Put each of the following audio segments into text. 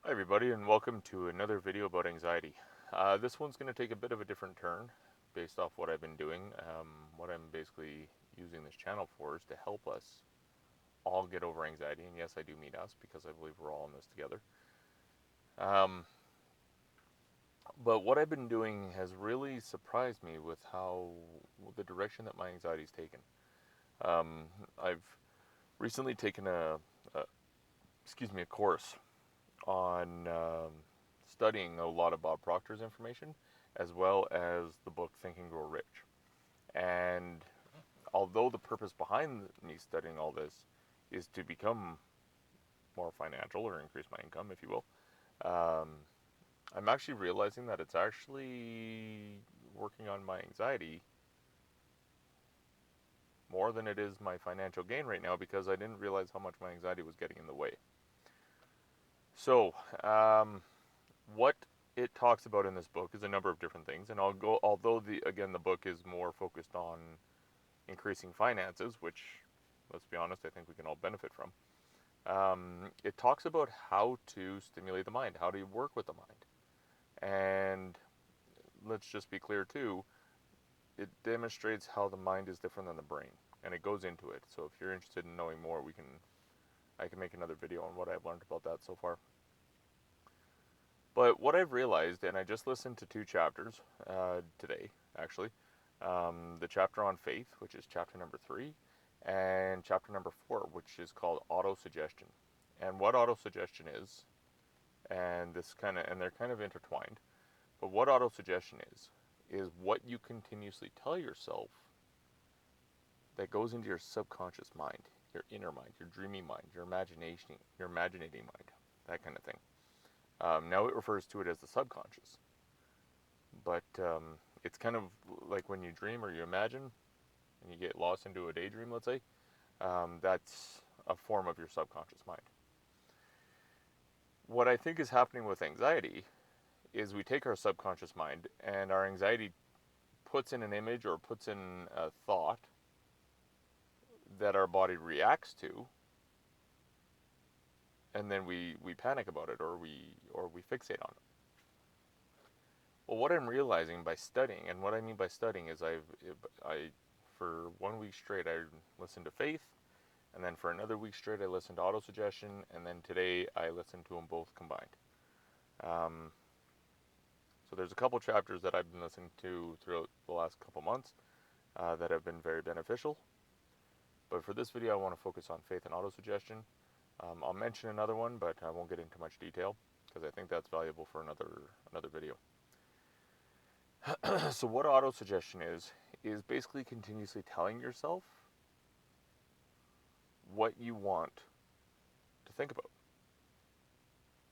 Hi everybody, and welcome to another video about anxiety. This one's going to take a bit of a different turn based off what I've been doing. What I'm basically using this channel for is to help us all get over anxiety, and yes, I do mean us because I believe we're all in this together. Um, but what I've been doing has really surprised me with how the direction that my anxiety's taken. I've recently taken a course on studying a lot of Bob Proctor's information, as well as the book Think and Grow Rich. And although the purpose behind me studying all this is to become more financial or increase my income, if you will, um, I'm actually realizing that it's actually working on my anxiety more than it is my financial gain right now because I didn't realize how much my anxiety was getting in the way. So, what it talks about in this book is a number of different things, and although the book is more focused on increasing finances, which, let's be honest, I think we can all benefit from. It talks about how to stimulate the mind, how to work with the mind, and let's just be clear too. It demonstrates how the mind is different than the brain, and it goes into it. So if you're interested in knowing more, I can make another video on what I've learned about that so far. But what I've realized, and I just listened to two chapters today, actually, the chapter on faith, which is chapter number 3, and chapter number 4, which is called autosuggestion. And what autosuggestion and they're kind of intertwined. But what autosuggestion is what you continuously tell yourself that goes into your subconscious mind, your inner mind, your dreamy mind, your imaginating mind, that kind of thing. Now it refers to it as the subconscious, but it's kind of like when you dream or you imagine and you get lost into a daydream, let's say. That's a form of your subconscious mind. What I think is happening with anxiety is we take our subconscious mind and our anxiety puts in an image or puts in a thought that our body reacts to, and then we panic about it or we fixate on it. Well, what I'm realizing by studying, and what I mean by studying is I for 1 week straight I listened to faith, and then for another week straight I listened to autosuggestion, and then today I listened to them both combined. Um, so there's a couple chapters that I've been listening to throughout the last couple months that have been very beneficial. But for this video, I want to focus on faith and autosuggestion. I'll mention another one, but I won't get into much detail because I think that's valuable for another video. So what autosuggestion is basically continuously telling yourself what you want to think about.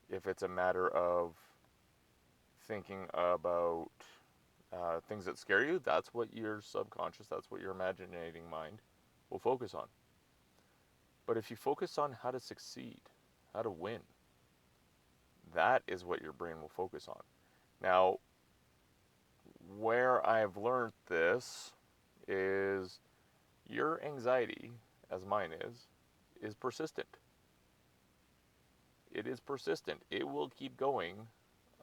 If it's a matter of thinking about things that scare you, that's what your subconscious, that's what your imaginating mind will focus on. But if you focus on how to succeed, how to win, that is what your brain will focus on. Now, where I've learned this is your anxiety, as mine is persistent. It is persistent. It will keep going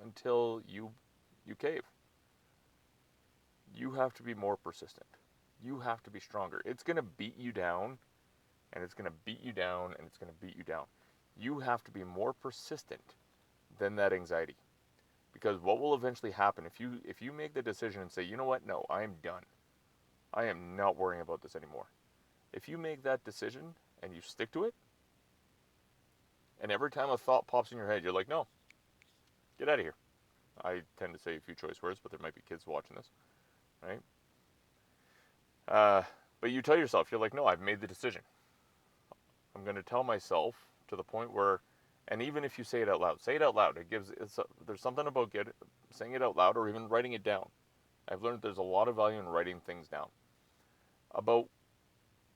until you cave. You have to be more persistent. You have to be stronger. It's going to beat you down, and it's going to beat you down, and it's going to beat you down. You have to be more persistent than that anxiety. Because what will eventually happen if you make the decision and say, you know what, no, I am done. I am not worrying about this anymore. If you make that decision and you stick to it, and every time a thought pops in your head, you're like, no, get out of here. I tend to say a few choice words, but there might be kids watching this, right? Uh, but you tell yourself, you're like, no, I've made the decision. I'm going to tell myself to the point where, and even if you say it out loud, say it out loud. There's something about saying it out loud or even writing it down. I've learned there's a lot of value in writing things down about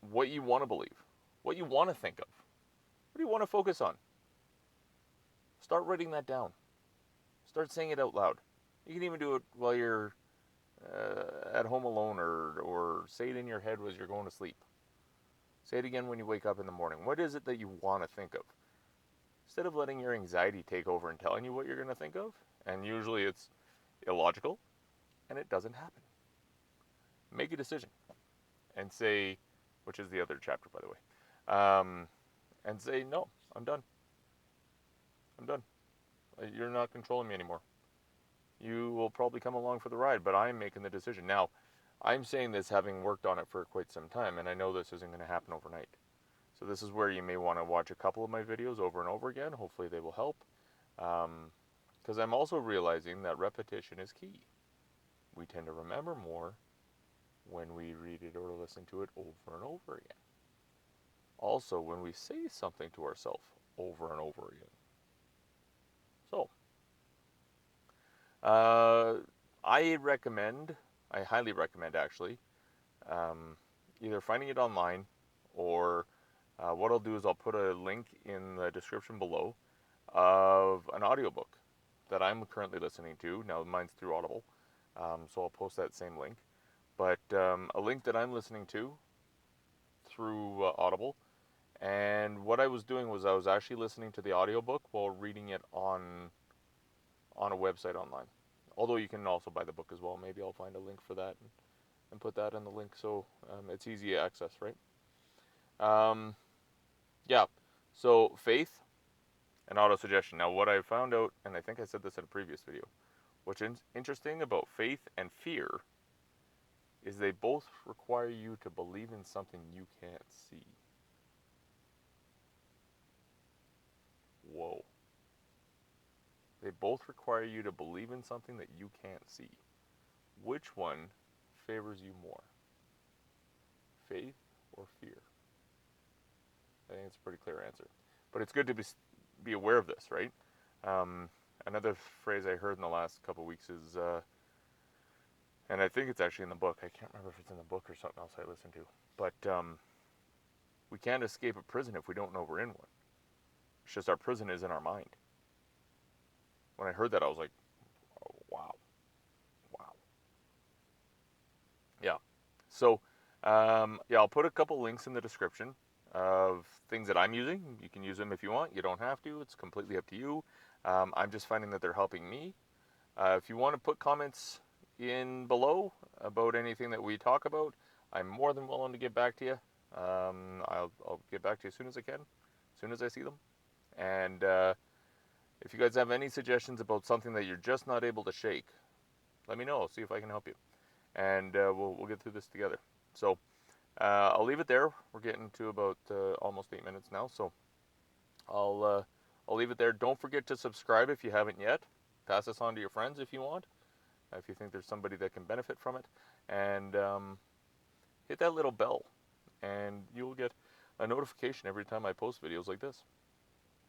what you want to believe, what you want to think of, what do you want to focus on. Start writing that down. Start saying it out loud. You can even do it while you're at home alone, or say it in your head as you're going to sleep. Say it again when you wake up in the morning. What is it that you want to think of? instead of letting your anxiety take over and telling you what you're going to think of, and usually it's illogical and it doesn't happen. Make a decision and say, which is the other chapter, by the way, and say, no, I'm done. I'm done. You're not controlling me anymore. You will probably come along for the ride, but I'm making the decision. Now, I'm saying this having worked on it for quite some time, and I know this isn't going to happen overnight. So this is where you may want to watch a couple of my videos over and over again. Hopefully they will help. Because I'm also realizing that repetition is key. We tend to remember more when we read it or listen to it over and over again. Also, when we say something to ourselves over and over again. So, I highly recommend actually, either finding it online or what I'll do is I'll put a link in the description below of an audiobook that I'm currently listening to. Now, mine's through Audible, so I'll post that same link. But a link that I'm listening to through Audible. And what I was doing was I was actually listening to the audiobook while reading it on a website online. Although you can also buy the book as well. Maybe I'll find a link for that and put that in the link so it's easy to access, right? Yeah, so faith and auto-suggestion. Now what I found out, and I think I said this in a previous video, what's interesting about faith and fear is they both require you to believe in something you can't see. Whoa. They both require you to believe in something that you can't see. Which one favors you more? Faith or fear? I think it's a pretty clear answer. But it's good to be aware of this, right? Another phrase I heard in the last couple of weeks is, and I think it's actually in the book. I can't remember if it's in the book or something else I listened to. But we can't escape a prison if we don't know we're in one. It's just our prison is in our mind. When I heard that, I was like, oh, wow. Wow. Yeah. So, yeah, I'll put a couple links in the description of things that I'm using. You can use them if you want. You don't have to. It's completely up to you. I'm just finding that they're helping me. If you want to put comments in below about anything that we talk about, I'm more than willing to get back to you. I'll get back to you as soon as I can, as soon as I see them. And if you guys have any suggestions about something that you're just not able to shake, let me know. I'll see if I can help you. And we'll get through this together. So I'll leave it there. We're getting to about almost 8 minutes now. So I'll leave it there. Don't forget to subscribe if you haven't yet. Pass this on to your friends if you want, if you think there's somebody that can benefit from it. And hit that little bell, and you'll get a notification every time I post videos like this.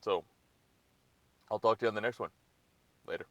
So I'll talk to you on the next one. Later.